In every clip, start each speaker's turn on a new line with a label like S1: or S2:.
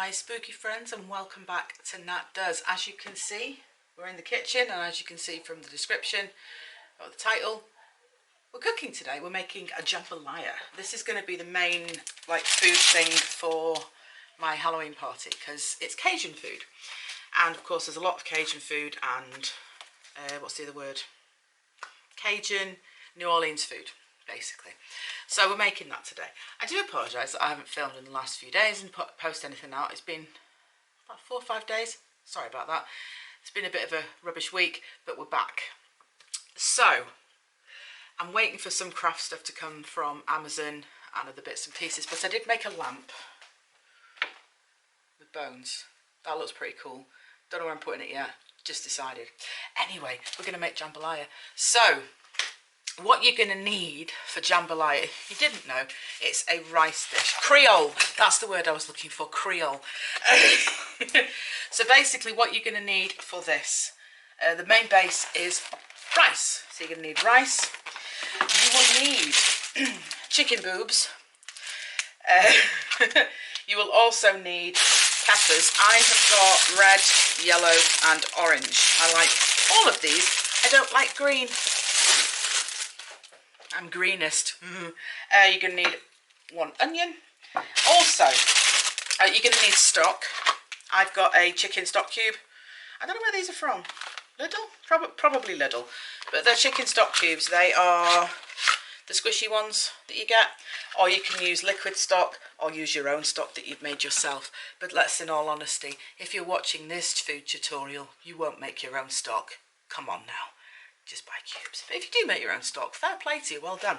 S1: Hi spooky friends, and welcome back to Nat Does. As you can see, we're in the kitchen, and as you can see from the description or the title, we're cooking today. We're making a jambalaya. This is going to be the main food thing for my Halloween party because it's Cajun food, and of course there's a lot of Cajun food and what's the other word? Cajun New Orleans food, basically. So we're making that today. I do apologise that I haven't filmed in the last few days and post anything out. It's been about 4 or 5 days. Sorry about that. It's been a bit of a rubbish week, but we're back. So I'm waiting for some craft stuff to come from Amazon and other bits and pieces, but I did make a lamp with bones. That looks pretty cool. Don't know where I'm putting it yet. Just decided. Anyway, we're going to make jambalaya. So what you're going to need for jambalaya, if you didn't know, it's a rice dish. Creole, that's the word I was looking for, Creole. So basically what you're going to need for this, the main base is rice. So you're going to need rice. You will need chicken boobs. You will also need peppers. I have got red, yellow and orange. I like all of these. I don't like green. I'm greenest. You're going to need 1 onion. Also, you're going to need stock. I've got a chicken stock cube. I don't know where these are from. Lidl? Probably Lidl. But they're chicken stock cubes. They are the squishy ones that you get. Or you can use liquid stock or use your own stock that you've made yourself. But let's, in all honesty, if you're watching this food tutorial, you won't make your own stock. Come on now. Just buy cubes. But if you do make your own stock, fair play to you, well done.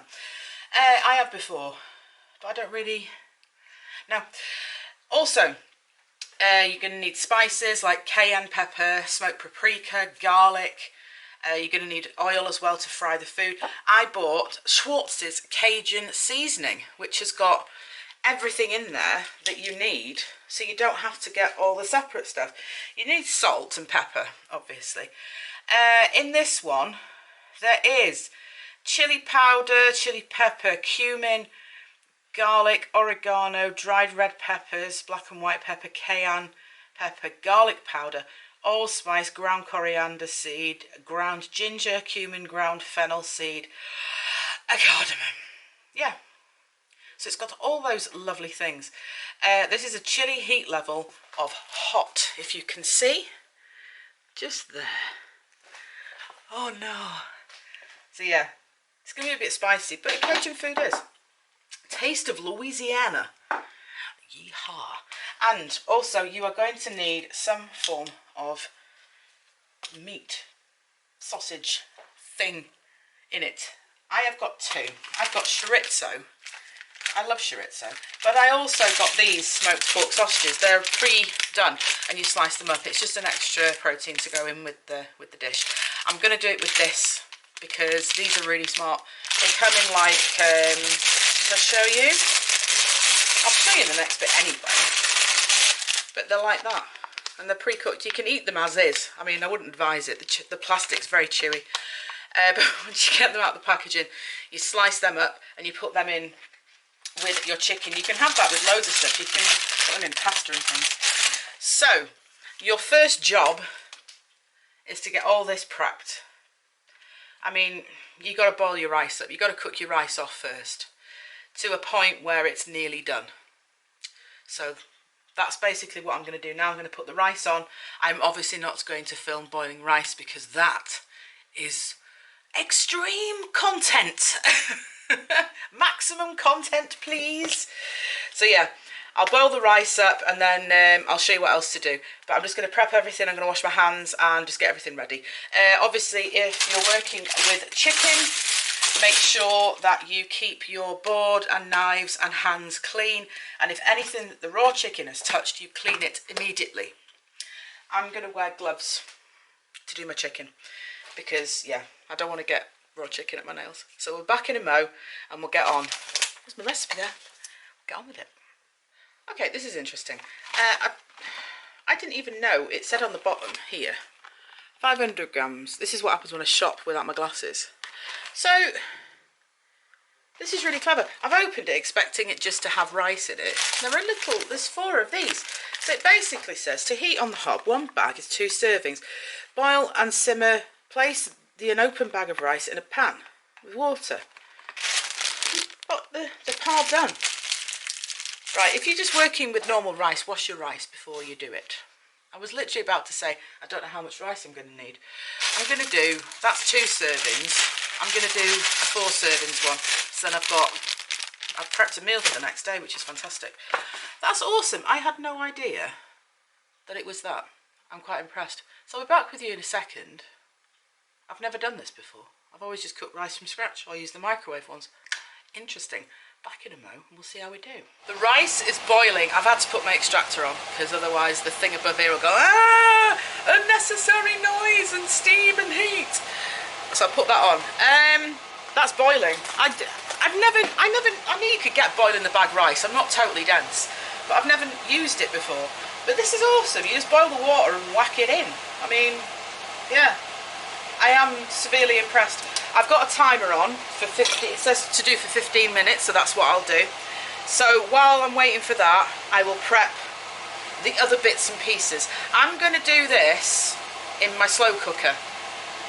S1: I have before, but I don't really. Now, also, you're going to need spices like cayenne pepper, smoked paprika, garlic. You're going to need oil as well to fry the food. I bought Schwartz's Cajun seasoning, which has got everything in there that you need, so you don't have to get all the separate stuff. You need salt and pepper, obviously. In this one, there is chili powder, chili pepper, cumin, garlic, oregano, dried red peppers, black and white pepper, cayenne pepper, garlic powder, allspice, ground coriander seed, ground ginger, cumin, ground fennel seed, a cardamom. Yeah. So it's got all those lovely things. This is a chili heat level of hot, if you can see. Just there. Oh no. So yeah, it's going to be a bit spicy, but Cajun food is. Taste of Louisiana. Yeehaw. And also you are going to need some form of meat, sausage thing in it. I have got 2. I've got chorizo. I love chorizo, but I also got these smoked pork sausages. They're pre-done, and you slice them up. It's just an extra protein to go in with the dish. I'm going to do it with this because these are really smart. They come in like, should I show you? I'll show you in the next bit anyway. But they're like that, and they're pre-cooked. You can eat them as is. I mean, I wouldn't advise it. The plastic's very chewy. But once you get them out of the packaging, you slice them up and you put them in with your chicken. You can have that with loads of stuff. You can put them in pasta and things. So your first job is to get all this prepped. I mean, you got to boil your rice up. You got to cook your rice off first to a point where it's nearly done. So that's basically what I'm going to do now. I'm going to put the rice on. I'm obviously not going to film boiling rice because that is extreme content. Maximum content, please. So yeah, I'll boil the rice up and then I'll show you what else to do. But I'm just going to prep everything. I'm going to wash my hands and just get everything ready. Obviously, if you're working with chicken, make sure that you keep your board and knives and hands clean. And if anything that the raw chicken has touched, you clean it immediately. I'm going to wear gloves to do my chicken because, yeah, I don't want to get raw chicken at my nails. So we're back in a mo and we'll get on. There's my recipe there. Get on with it. Okay, this is interesting. I didn't even know it said on the bottom here 500 grams. This is what happens when I shop without my glasses. So This is really clever. I've opened it expecting it just to have rice in it. There's 4 of these. So it basically says, to heat on the hob, 1 bag is 2 servings. Boil and simmer, place the unopened bag of rice in a pan with water. Got the part done. Right, if you're just working with normal rice, wash your rice before you do it. I was literally about to say, I don't know how much rice I'm going to need. I'm going to do, that's 2 servings. I'm going to do a 4 servings one. So then I've prepped a meal for the next day, which is fantastic. That's awesome. I had no idea that it was that. I'm quite impressed. So I'll be back with you in a second. I've never done this before. I've always just cooked rice from scratch. I'll use the microwave ones. Interesting. Back in a mo and we'll see how we do. The rice is boiling. I've had to put my extractor on because otherwise the thing above here will go, ah, unnecessary noise and steam and heat. So I put that on. That's boiling. I know you could get boiling the bag rice. I'm not totally dense, but I've never used it before. But this is awesome. You just boil the water and whack it in. I mean, yeah, I am severely impressed. I've got a timer on for 50, it says to do for 15 minutes, so that's what I'll do. So while I'm waiting for that, I will prep the other bits and pieces. I'm going to do this in my slow cooker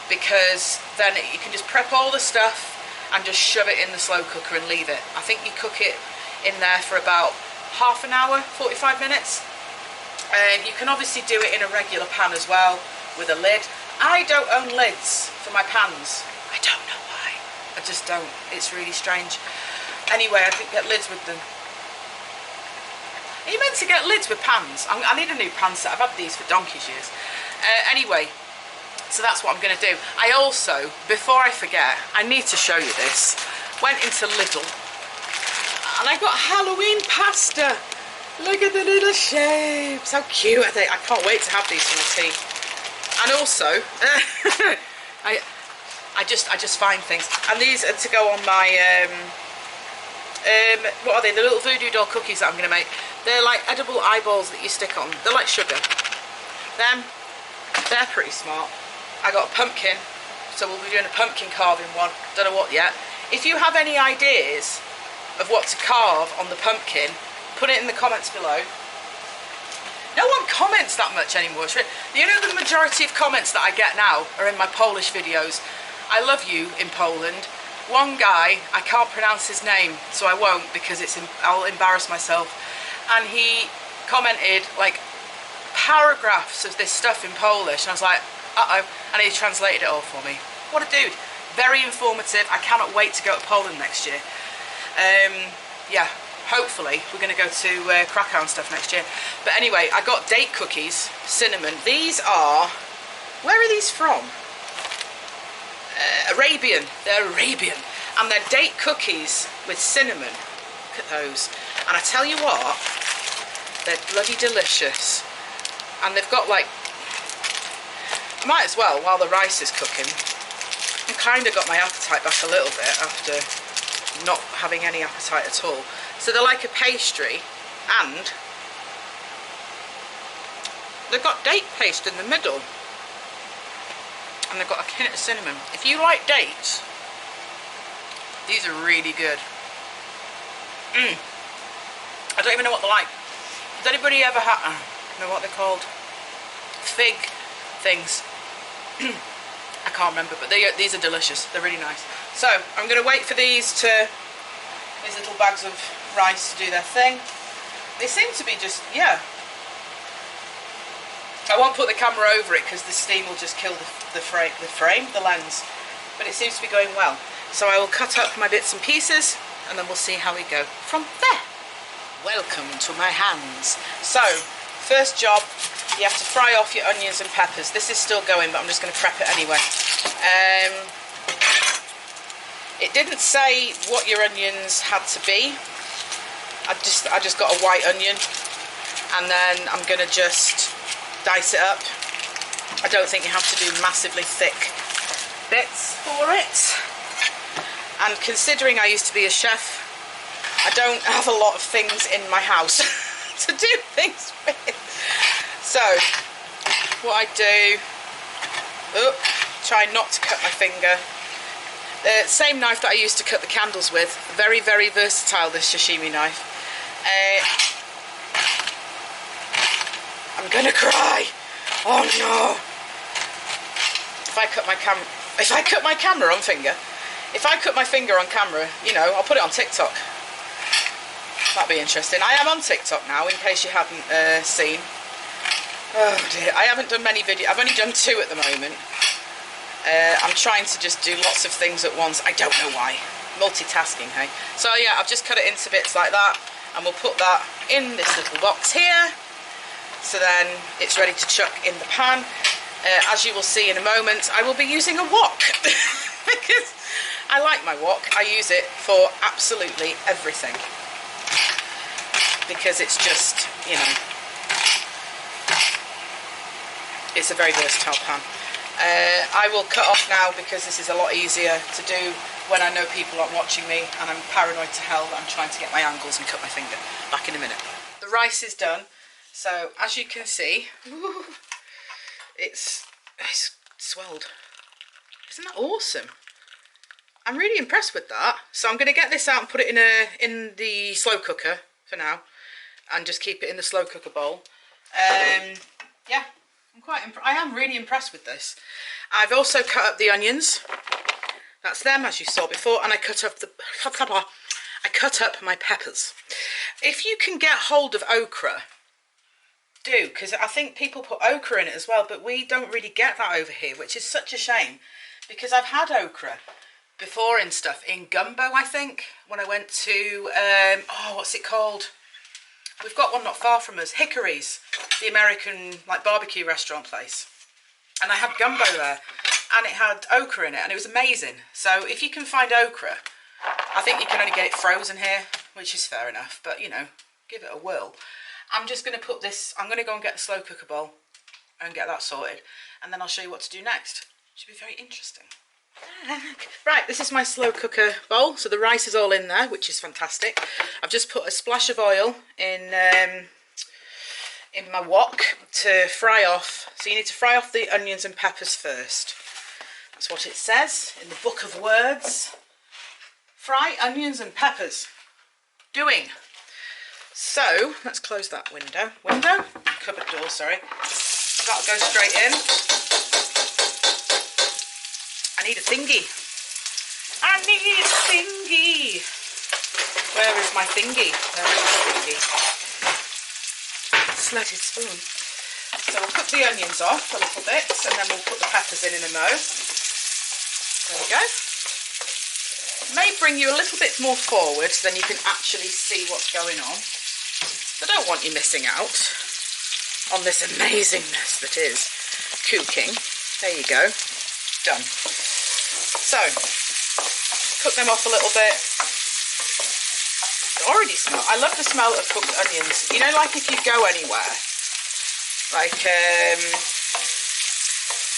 S1: because then you can just prep all the stuff and just shove it in the slow cooker and leave it. I think you cook it in there for about half an hour, 45 minutes. You can obviously do it in a regular pan as well with a lid. I don't own lids for my pans. I don't know why. I just don't. It's really strange. Anyway, I didn't get lids with them. Are you meant to get lids with pans? I need a new pan set. I've had these for donkey's years. Anyway, so that's what I'm going to do. I also, before I forget, I need to show you this. Went into Lidl and I got Halloween pasta. Look at the little shapes. How cute are they? I can't wait to have these for my tea. And also, I just find things, and these are to go on my what are they, the little voodoo doll cookies that I'm going to make. They're like edible eyeballs that you stick on. They're like sugar. They're pretty smart. I got a pumpkin, so we'll be doing a pumpkin carving one. Don't know what yet. If you have any ideas of what to carve on the pumpkin, put it in the comments below. No one comments that much anymore. You know, the majority of comments that I get now are in my Polish videos. I love you in Poland. One guy, I can't pronounce his name, so I won't because I'll embarrass myself. And he commented like paragraphs of this stuff in Polish, and I was like, uh-oh, and he translated it all for me. What a dude. Very informative. I cannot wait to go to Poland next year. Yeah. Hopefully, we're going to go to Krakow and stuff next year. But anyway, I got date cookies, cinnamon. These are, where are these from? Arabian. They're Arabian. And they're date cookies with cinnamon. Look at those. And I tell you what, they're bloody delicious. And they've got like, I might as well, while the rice is cooking, I kind of got my appetite back a little bit after not having any appetite at all. So they're like a pastry, and they've got date paste in the middle, and they've got a hint of cinnamon. If you like dates, these are really good. I don't even know what they're like. Has anybody ever had, I don't know what they're called, fig things? I can't remember, but these are delicious. They're really nice. So I'm going to wait for these little bags of rice to do their thing. They seem to be just, yeah. I won't put the camera over it because the steam will just kill the lens. But it seems to be going well. So I will cut up my bits and pieces and then we'll see how we go from there. Welcome to my hands. So, first job, you have to fry off your onions and peppers. This is still going, but I'm just going to prep it anyway. It didn't say what your onions had to be. I just got a white onion, and then I'm going to just dice it up. I don't think you have to do massively thick bits for it. And considering I used to be a chef, I don't have a lot of things in my house to do things with. So, what I do, try not to cut my finger. Same knife that I used to cut the candles with. Very, very versatile, this sashimi knife. I'm gonna cry. Oh no. If I cut my finger on camera, you know, I'll put it on TikTok. That'd be interesting. I am on TikTok now, in case you haven't seen. Oh dear, I haven't done many videos. I've only done 2 at the moment. I'm trying to just do lots of things at once. I don't know why. Multitasking, hey? So yeah, I've just cut it into bits like that, and we'll put that in this little box here. So then it's ready to chuck in the pan. As you will see in a moment, I will be using a wok because I like my wok. I use it for absolutely everything because it's just, you know, it's a very versatile pan. I will cut off now because this is a lot easier to do when I know people aren't watching me and I'm paranoid to hell that I'm trying to get my angles and cut my finger. Back in a minute. The rice is done. So as you can see, it's swelled. Isn't that awesome? I'm really impressed with that. So I'm going to get this out and put it in the slow cooker for now, and just keep it in the slow cooker bowl. Yeah, I am really impressed with this. I've also cut up the onions. That's them, as you saw before, and I cut up my peppers. If you can get hold of okra, do, because I think people put okra in it as well, but we don't really get that over here, which is such a shame, because I've had okra before and stuff in gumbo, I think, when I went to oh, what's it called, we've got one not far from us, Hickory's, the American like barbecue restaurant place, and I had gumbo there and it had okra in it and it was amazing. So if you can find okra, I think you can only get it frozen here, which is fair enough, but you know, give it a whirl. I'm just going to put this, I'm going to go and get the slow cooker bowl and get that sorted, and then I'll show you what to do next. Should be very interesting. Right, this is my slow cooker bowl. So the rice is all in there, which is fantastic. I've just put a splash of oil in my wok to fry off. So you need to fry off the onions and peppers first. That's what it says in the book of words. Fry onions and peppers. Doing. So, let's close that window. Cupboard door, sorry. That'll go straight in. I need a thingy. Where is my thingy? There is my thingy. Slutted spoon. So we'll cook the onions off a little bit, and then we'll put the peppers in a mo. There we go. May bring you a little bit more forward so then you can actually see what's going on. I don't want you missing out on this amazingness that is cooking. There you go. Done. So, cook them off a little bit. It already smells. I love the smell of cooked onions. You know, like if you go anywhere, like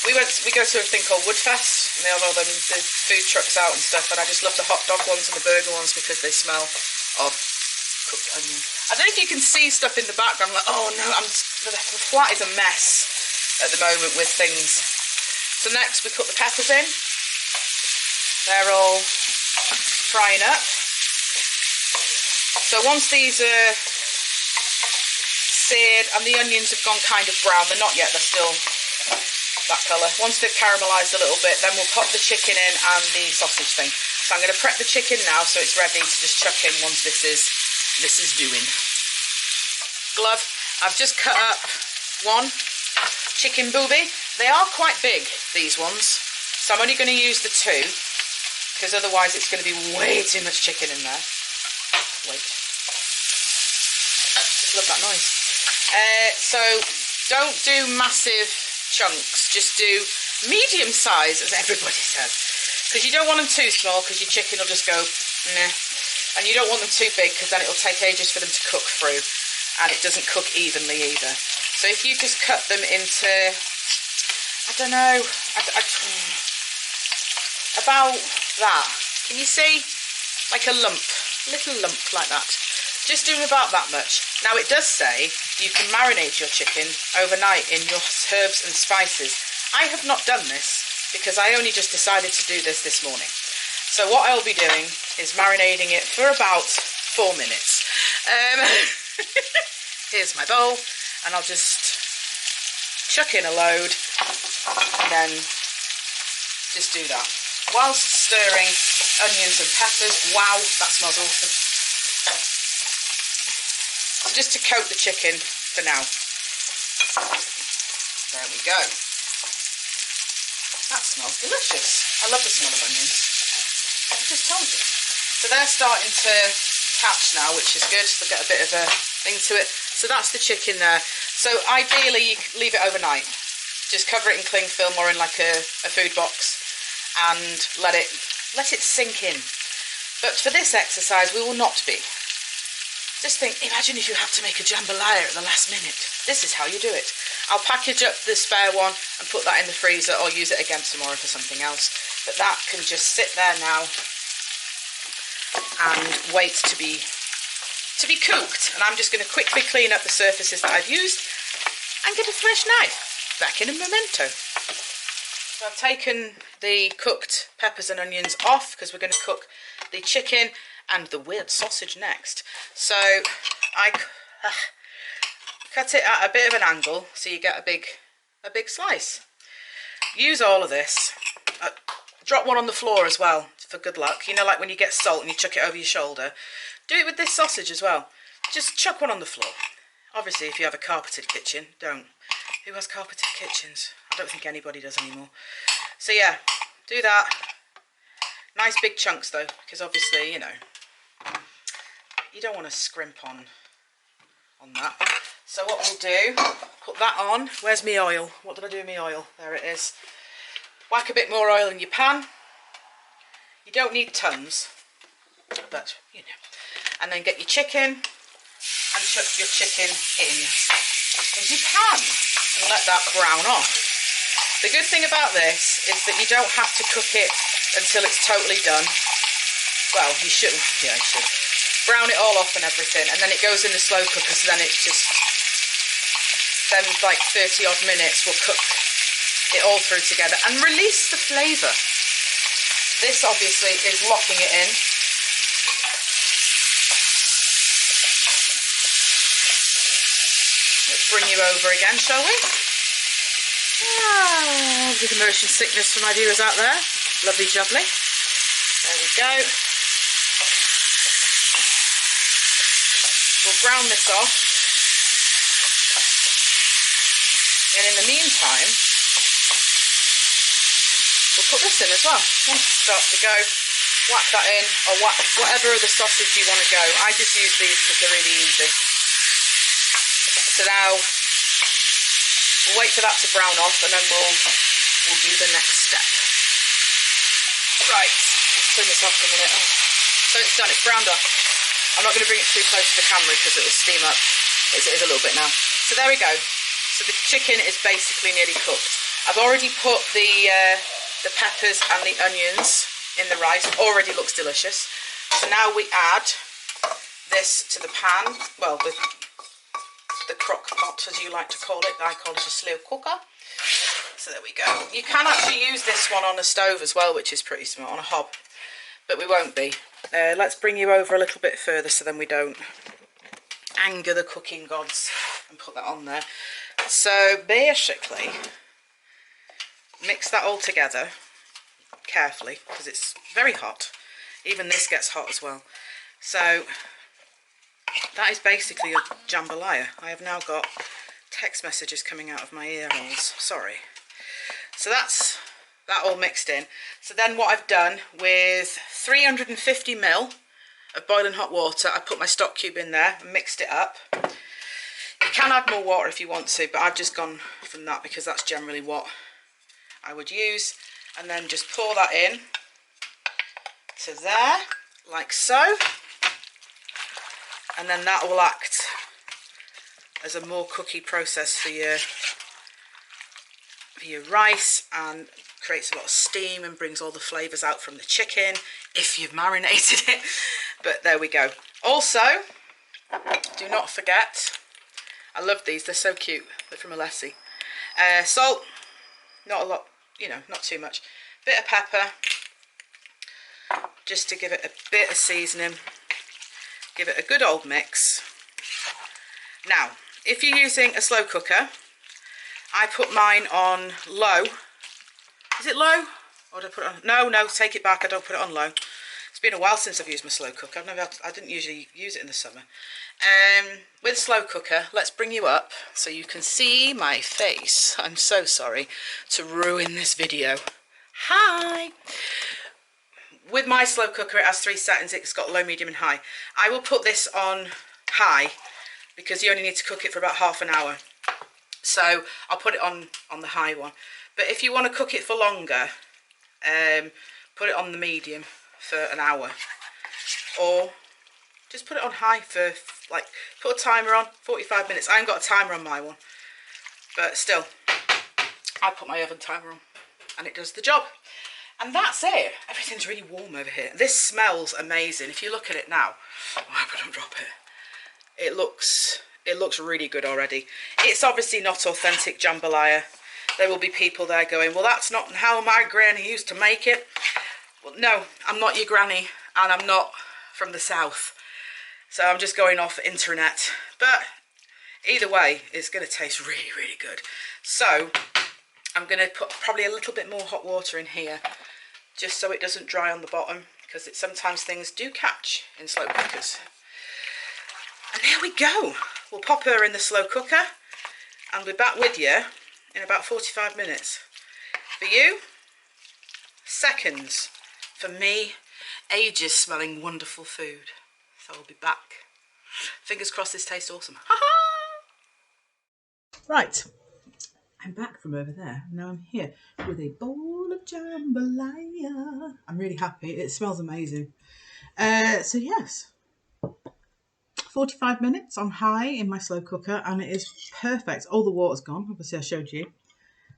S1: we go to a thing called Woodfest, and they have all the food trucks out and stuff, and I just love the hot dog ones and the burger ones because they smell of cooked onions. I don't know if you can see stuff in the background. I'm like, oh no, the flat is a mess at the moment with things. So next we put the peppers in. They're all frying up. So once these are seared and the onions have gone kind of brown, they're not yet, they're still that colour. Once they've caramelised a little bit, then we'll pop the chicken in and the sausage thing. So I'm going to prep the chicken now so it's ready to just chuck in once this is doing. Glove. I've just cut up one chicken booby. They are quite big, these ones, so I'm only going to use the 2 because otherwise it's going to be way too much chicken in there. Wait. Just love that noise. So don't do massive chunks, just do medium size, as everybody says, because you don't want them too small because your chicken will just go meh. And you don't want them too big because then it'll take ages for them to cook through, and it doesn't cook evenly either. So if you just cut them into, I don't know, about that. Can you see? Like a lump, little lump like that. Just doing about that much. Now it does say you can marinate your chicken overnight in your herbs and spices. I have not done this because I only just decided to do this morning. So what I'll be doing is marinating it for about 4 minutes. Here's my bowl, and I'll just chuck in a load and then just do that. Whilst stirring onions and peppers. Wow, that smells awesome. So just to coat the chicken for now. There we go. That smells delicious. I love the smell of onions. I just told you. So they're starting to catch now, which is good. They'll get a bit of a thing to it. So that's the chicken there. So ideally you leave it overnight. Just cover it in cling film or in like a food box and let it sink in. But for this exercise we will not be. Just imagine if you have to make a jambalaya at the last minute. This is how you do it. I'll package up the spare one and put that in the freezer, or use it again tomorrow for something else. But that can just sit there now and wait to be cooked. And I'm just going to quickly clean up the surfaces that I've used and get a fresh knife back in a memento. So I've taken the cooked peppers and onions off because we're going to cook the chicken and the weird sausage next. So I cut it at a bit of an angle so you get a big slice. Use all of this. Drop one on the floor as well for good luck. You know, like when you get salt and you chuck it over your shoulder. Do it with this sausage as well. Just chuck one on the floor. Obviously, if you have a carpeted kitchen, don't. Who has carpeted kitchens? I don't think anybody does anymore. So yeah, do that. Nice big chunks though, because obviously, you know, you don't want to scrimp on that. So what we'll do, put that on. Where's my oil? What did I do with my oil? There it is. Whack a bit more oil in your pan. You don't need tons, but you know. And then get your chicken and chuck your chicken in your pan and let that brown off. The good thing about this is that you don't have to cook it until it's totally done. Well, you should. Yeah, you should. Brown it all off and everything, and then it goes in the slow cooker, so then it just, then like 30 odd minutes will cook it all through together and release the flavour. This obviously is locking it in. Let's bring you over again, shall we? Ah, bit of motion sickness for my viewers out there. Lovely jubbly. There we go. We'll brown this off. And in the meantime, we'll put this in as well. Once it starts to go, whack that in, or whack whatever other sausage you want to go. I just use these because they're really easy. So now we'll wait for that to brown off, and then we'll do the next step. Right, let's turn this off for a minute. Oh. So it's done, it's browned off. I'm not going to bring it too close to the camera because it will steam up, as it is a little bit now. So there we go. So the chicken is basically nearly cooked. I've already put the peppers and the onions in the rice. Already looks delicious. So now we add this to the pan. Well, the crock pot, as you like to call it. I call it a slow cooker. So there we go. You can actually use this one on a stove as well, which is pretty smart, on a hob. But we won't be. Let's bring you over a little bit further so then we don't anger the cooking gods, and put that on there. So basically, mix that all together carefully because it's very hot. Even this gets hot as well. So that is basically a jambalaya. I have now got text messages coming out of my ear holes. Sorry. So that's that all mixed in. So then what I've done with 350 ml of boiling hot water, I put my stock cube in there and mixed it up. You can add more water if you want to, but I've just gone from that because that's generally what I would use. And then just pour that in to there, like so. And then that will act as a more cookie process for your rice, and creates a lot of steam and brings all the flavours out from the chicken if you've marinated it. But there we go. Also, do not forget, I love these, they're so cute, they're from Alessi. Salt, not a lot, you know, not too much. Bit of pepper, just to give it a bit of seasoning. Give it a good old mix. Now, if you're using a slow cooker, I put mine on low. Is it low? Or did I put it on? No, take it back. I don't put it on low. It's been a while since I've used my slow cooker. I didn't usually use it in the summer. With slow cooker, let's bring you up so you can see my face. I'm so sorry to ruin this video. Hi! With my slow cooker, it has 3 settings. It's got low, medium and high. I will put this on high because you only need to cook it for about half an hour. So I'll put it on the high one. But if you want to cook it for longer, put it on the medium for an hour. Or just put it on high for, like, put a timer on, 45 minutes. I ain't got a timer on my one. But still, I put my oven timer on and it does the job. And that's it. Everything's really warm over here. This smells amazing. If you look at it now, oh, I hope I don't drop it. It looks really good already. It's obviously not authentic jambalaya. There will be people there going, well, that's not how my granny used to make it. Well, no, I'm not your granny and I'm not from the south. So I'm just going off internet. But either way, it's going to taste really, really good. So I'm going to put probably a little bit more hot water in here just so it doesn't dry on the bottom, because sometimes things do catch in slow cookers. And there we go. We'll pop her in the slow cooker and we'll be back with you in about 45 minutes. For you, seconds. For me, ages smelling wonderful food. So I'll be back. Fingers crossed this tastes awesome. Ha ha! Right. I'm back from over there. Now I'm here with a bowl of jambalaya. I'm really happy. It smells amazing. So yes, 45 minutes on high in my slow cooker and it is perfect. All the water's gone. Obviously I showed you.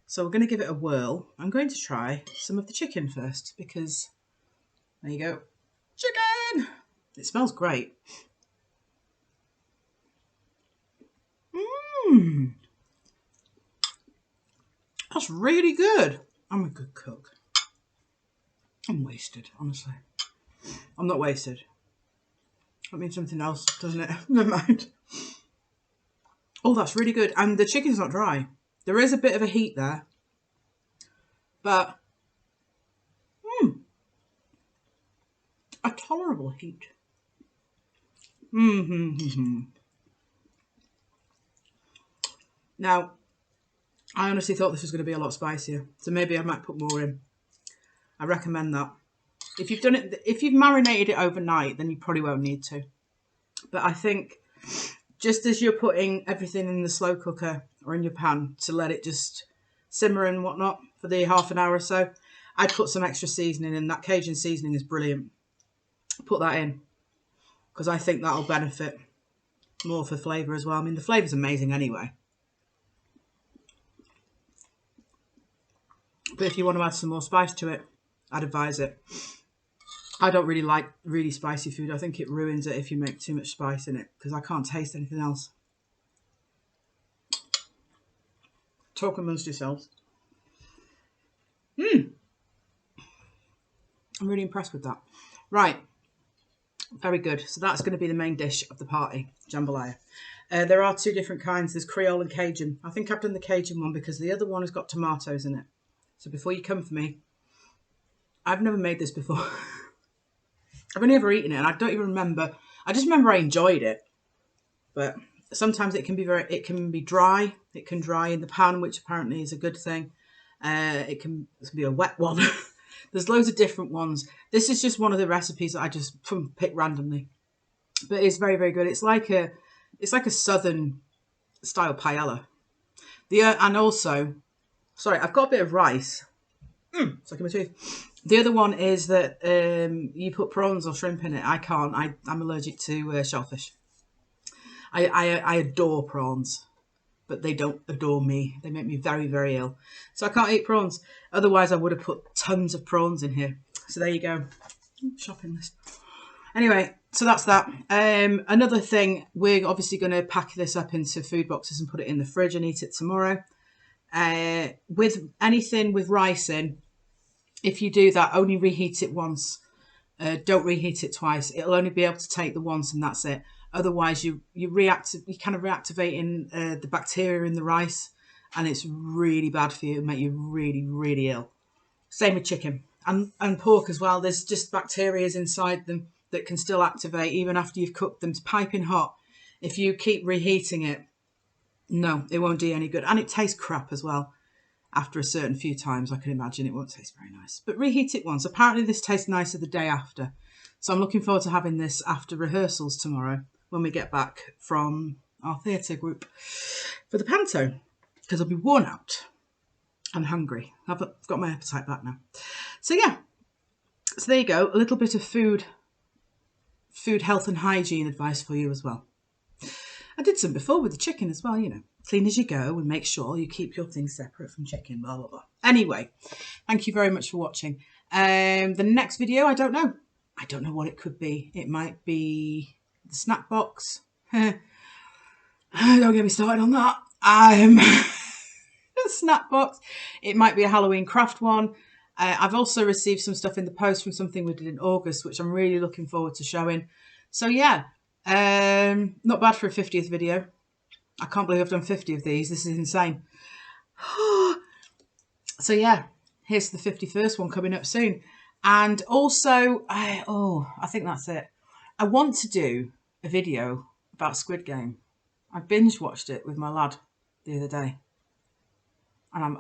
S1: So we're going to give it a whirl. I'm going to try some of the chicken first because there you go. Chicken! It smells great. Mmm. That's really good. I'm a good cook. I'm wasted, honestly. I'm not wasted. That means something else, doesn't it? Never mind. Oh, that's really good. And the chicken's not dry. There is a bit of a heat there. But, a tolerable heat. Now, I honestly thought this was going to be a lot spicier. So maybe I might put more in. I recommend that. If you've done it, if you've marinated it overnight, then you probably won't need to. But I think just as you're putting everything in the slow cooker or in your pan to let it just simmer and whatnot for the half an hour or so, I'd put some extra seasoning in. That Cajun seasoning is brilliant. Put that in because I think that'll benefit more for flavour as well. I mean, the flavour's amazing anyway. But if you want to add some more spice to it, I'd advise it. I don't really like really spicy food. I think it ruins it if you make too much spice in it because I can't taste anything else. Talk amongst yourselves. I'm really impressed with that. Right. Very good. So that's going to be the main dish of the party, jambalaya. There are 2 different kinds. There's Creole and Cajun. I think I've done the Cajun one because the other one has got tomatoes in it. So before you come for me, I've never made this before. I've only ever eaten it and I don't even remember. I just remember I enjoyed it. But sometimes it can be dry. It can dry in the pan, which apparently is a good thing. It can be a wet one. There's loads of different ones. This is just one of the recipes that I just pick randomly. But it's very, very good. It's like a southern style paella. And also, sorry, I've got a bit of rice. Stuck in my tooth. The other one is that you put prawns or shrimp in it. I can't. I'm allergic to shellfish. I adore prawns, but they don't adore me. They make me very, very ill. So I can't eat prawns. Otherwise, I would have put tons of prawns in here. So there you go. Shopping list. Anyway, so that's that. Another thing, we're obviously going to pack this up into food boxes and put it in the fridge and eat it tomorrow. With anything with rice in, if you do that, only reheat it once Don't reheat it twice. It'll only be able to take the once, and that's it. Otherwise, you kind of reactivating the bacteria in the rice, and it's really bad for you. It'll make you really, really ill. Same with chicken and pork as well. There's just bacteria inside them that can still activate even after you've cooked them. It's piping hot. If you keep reheating it, no, it won't do you any good. And it tastes crap as well. After a certain few times, I can imagine it won't taste very nice. But reheat it once. Apparently this tastes nicer the day after. So I'm looking forward to having this after rehearsals tomorrow when we get back from our theatre group for the panto. Because I'll be worn out and hungry. I've got my appetite back now. So yeah. So there you go. A little bit of food health and hygiene advice for you as well. I did some before with the chicken as well, you know. Clean as you go and make sure you keep your things separate from chicken, blah, blah, blah. Anyway, thank you very much for watching. The next video, I don't know. I don't know what it could be. It might be the snack box. Don't get me started on that. Snack box. It might be a Halloween craft one. I've also received some stuff in the post from something we did in August, which I'm really looking forward to showing. So yeah, not bad for a 50th video. I can't believe I've done 50 of these. This is insane. So yeah, here's the 51st one coming up soon. And also, I think that's it. I want to do a video about Squid Game. I binge watched it with my lad the other day. And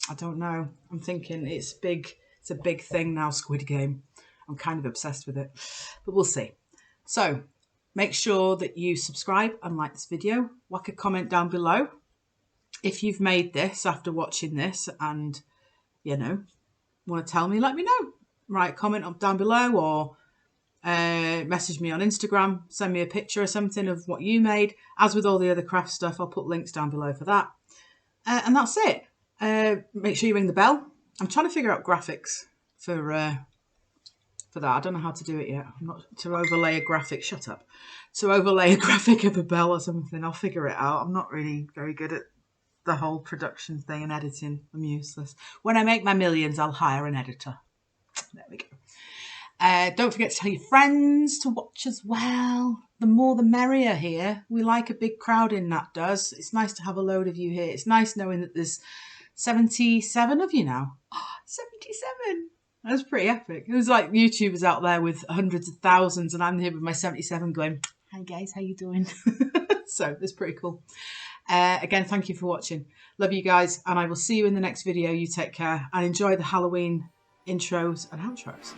S1: I don't know. I'm thinking it's big. It's a big thing now, Squid Game. I'm kind of obsessed with it, but we'll see. So make sure that you subscribe and like this video. Whack a comment down below if you've made this after watching this and, you know, want to tell me, let me know. Write a comment down below or message me on Instagram. Send me a picture or something of what you made. As with all the other craft stuff, I'll put links down below for that. And that's it. Make sure you ring the bell. I'm trying to figure out graphics for that. I don't know how to do it yet. I'm not to overlay a graphic. Shut up. To overlay a graphic of a bell or something. I'll figure it out. I'm not really very good at the whole production thing and editing. I'm useless. When I make my millions, I'll hire an editor. There we go. Don't forget to tell your friends to watch as well. The more the merrier here. We like a big crowd in that does. It's nice to have a load of you here. It's nice knowing that there's 77 of you now. 77! That's pretty epic. There's like YouTubers out there with hundreds of thousands and I'm here with my 77 going, hi guys, how you doing? So it's pretty cool. Again, thank you for watching. Love you guys and I will see you in the next video. You take care and enjoy the Halloween intros and outros.